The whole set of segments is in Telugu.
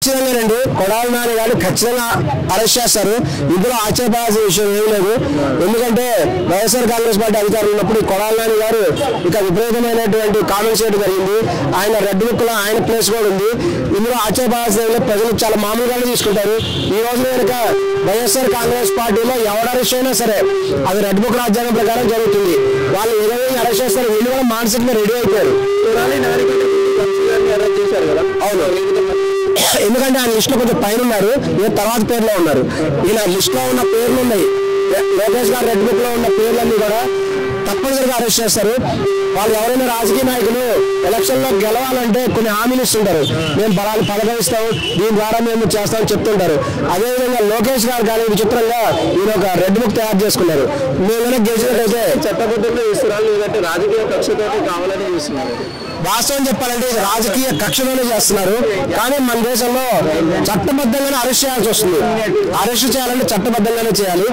ఖచ్చితంగానండి కొడాలి నాని గారు ఖచ్చితంగా అరెస్ట్ చేస్తారు. ఇందులో ఆక్షేపాల్సిన విషయం ఏమీ లేదు. ఎందుకంటే వైఎస్ఆర్ కాంగ్రెస్ పార్టీ అధికారులు ఉన్నప్పుడు కొడాలి నాని గారు ఇక విపరీతమైనటువంటి కామెంట్స్ చేయడం జరిగింది. ఆయన రెడ్ బుక్ లో ఆయన ప్లేస్ కూడా ఉంది. ఇందులో ఆక్షేపాల్సిన ప్రజలు చాలా మామూలుగానే తీసుకుంటారు. ఈ రోజు కనుక వైఎస్ఆర్ కాంగ్రెస్ పార్టీలో ఎవరు అరెస్ట్ అయినా సరే అది రెడ్ బుక్ రాజ్యాంగం ప్రకారం జరుగుతుంది. వాళ్ళు ఏ విధంగా అరెస్ట్ చేస్తారు, వీళ్ళు కూడా మానసికంగా రెడీ అయిపోయారు. అవును, ఎందుకంటే ఆయన లిస్ట్ లో కొంచెం పైన ఉన్నారు, తర్వాత పేర్లో ఉన్నారు. ఈయన లిస్ట్ లో ఉన్న పేర్లు ఉన్నాయి, లోకేష్ గారు రెడ్ బుక్ లో ఉన్న పేర్లన్నీ కూడా తప్పనిసరిగా అరెస్ట్ చేస్తారు. వాళ్ళు ఎవరైనా రాజకీయ నాయకులు ఎలక్షన్ లో గెలవాలంటే కొన్ని హామీలు ఇస్తుంటారు. మేము బలాలు పదవిస్తాం, దీని ద్వారా మేము చేస్తామని చెప్తుంటారు. అదేవిధంగా లోకేష్ గారు కానీ విచిత్రంగా ఈయన ఒక రెడ్ బుక్ తయారు చేసుకున్నారు. మేము గెలిచినట్టయితే చట్టబద్ధంగా ఇస్తున్నారు, లేదంటే రాజకీయ కక్షతో కావాలని చూస్తున్నారు. వాస్తవం చెప్పాలంటే రాజకీయ కక్షలోనే చేస్తున్నారు. కానీ మన దేశంలో చట్టబద్ధంగానే అరెస్ట్ చేయాల్సి వస్తుంది. అరెస్ట్ చేయాలంటే చట్టబద్ధంగానే చేయాలి.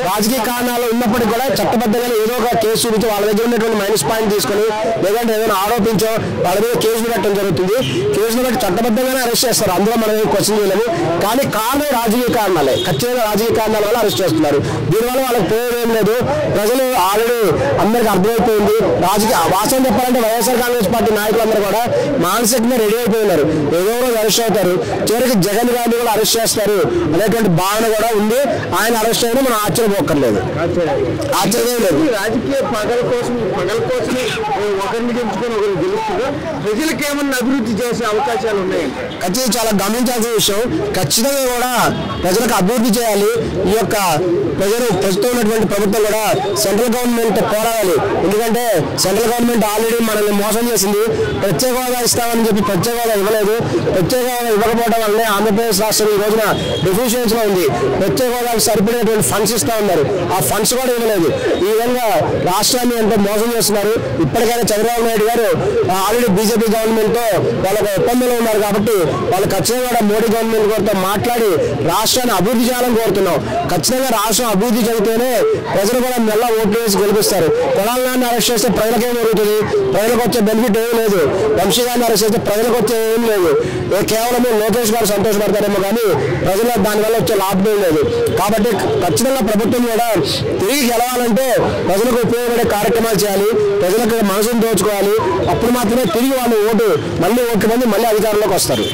రాజకీయ కారణాలు ఉన్నప్పటికీ కూడా చట్టబద్ధంగానే ఏదో ఒక కేసు చూపించి వాళ్ళ దగ్గర ఉన్నటువంటి మైనస్ పాయింట్ తీసుకొని లేదంటే ఏదైనా ఆరోపించో వాళ్ళ మీద కేసులు పెట్టడం జరుగుతుంది. కేసులు బట్టి చట్టబద్ధంగానే అరెస్ట్ చేస్తారు. అందులో మనం ఏం క్వశ్చన్ చేయలేము. కానీ కారణం రాజకీయ కారణాలే, ఖచ్చితంగా రాజకీయ కారణాల వల్ల అరెస్ట్ చేస్తున్నారు. దీనివల్ల వాళ్ళకి పోయేదేం లేదు. ప్రజలు ఆల్రెడీ అందరికి అర్థమైపోయింది. రాజకీయ వాస్తవం చెప్పాలంటే వైఎస్ఆర్ కాంగ్రెస్ పార్టీ నాయకులందరూ కూడా మానసికంగా రెడీ అయిపోయినారు. ఏదో రోజు అరెస్ట్ అవుతారు, చివరికి జగన్ గారిని కూడా అరెస్ట్ చేస్తారు అనేటువంటి భావన కూడా ఉంది. ఆయన అరెస్ట్ అయినా మనం ఆశ్చర్యపోక్కర్లేదు, ఆశ్చర్యం లేదు. రాజకీయ పగల కోసం ఒకరిని గెలుచుకొని ఒకరిని గెలుస్తుందా? ప్రజలకు ఏమన్నా అభివృద్ధి చేసే అవకాశాలు ఉన్నాయి? ఖచ్చితంగా చాలా గమనించాల్సిన విషయం. ఖచ్చితంగా కూడా ప్రజలకు అభివృద్ధి చేయాలి. ఈ యొక్క ప్రస్తుతం ఉన్నటువంటి ప్రభుత్వం కూడా సెంట్రల్ గవర్నమెంట్ పోరాడాలి. ఎందుకంటే సెంట్రల్ గవర్నమెంట్ ఆల్రెడీ మనల్ని మోసం చేసింది. ప్రత్యేక హోదా ఇస్తామని చెప్పి ప్రత్యేక హోదా ఇవ్వలేదు. ప్రత్యేక హోదా ఇవ్వకపోవడం వల్లనే ఆంధ్రప్రదేశ్ రాష్ట్రం ఈ రోజున డెఫిషియన్స్ లో ఉంది. ప్రత్యేక హోదాకు సరిపడినటువంటి ఫండ్స్ ఇస్తా ఉన్నారు, ఆ ఫండ్స్ కూడా ఇవ్వలేదు. ఈ విధంగా రాష్ట్రాన్ని ఎంతో మోసం చేస్తున్నారు. ఇప్పటికైనా చంద్రబాబు నాయుడు గారు ఆల్రెడీ బీజేపీ గవర్నమెంట్ తో వాళ్ళకు ఒప్పందంలో ఉన్నారు కాబట్టి వాళ్ళు ఖచ్చితంగా కూడా మోడీ గవర్నమెంట్ గారితో మాట్లాడి రాష్ట్రాన్ని అభివృద్ధి చేయాలని కోరుతున్నాం. ఖచ్చితంగా రాష్ట్రం అభివృద్ధి జరిగితేనే ప్రజలు కూడా మెల్ల ఓట్లు వేసి గెలిపిస్తారు. కొడాలి నాని అరెస్ట్ చేస్తే ప్రజలకేం జరుగుతుంది? ప్రజలకు వచ్చే బెనిఫిట్ ఏమీ లేదు. వంశీ గారిని అరెస్ట్ చేస్తే ప్రజలకు వచ్చే ఏం లేదు. కేవలం లోకేష్ గారు సంతోషపడతారేమో కానీ ప్రజల దానివల్ల వచ్చే లాభం ఏం లేదు. కాబట్టి ఖచ్చితంగా ప్రభుత్వం కూడా తిరిగి గెలవాలంటే ప్రజలకు ఉపయోగపడే కార్యక్రమాలు చేయాలి. ప్రజలకు మనసును దోచుకోవాలి. అప్పుడు మాత్రమే తిరిగి వాళ్ళు మళ్ళీ ఓట్లు మంది మళ్ళీ అధికారంలోకి వస్తారు.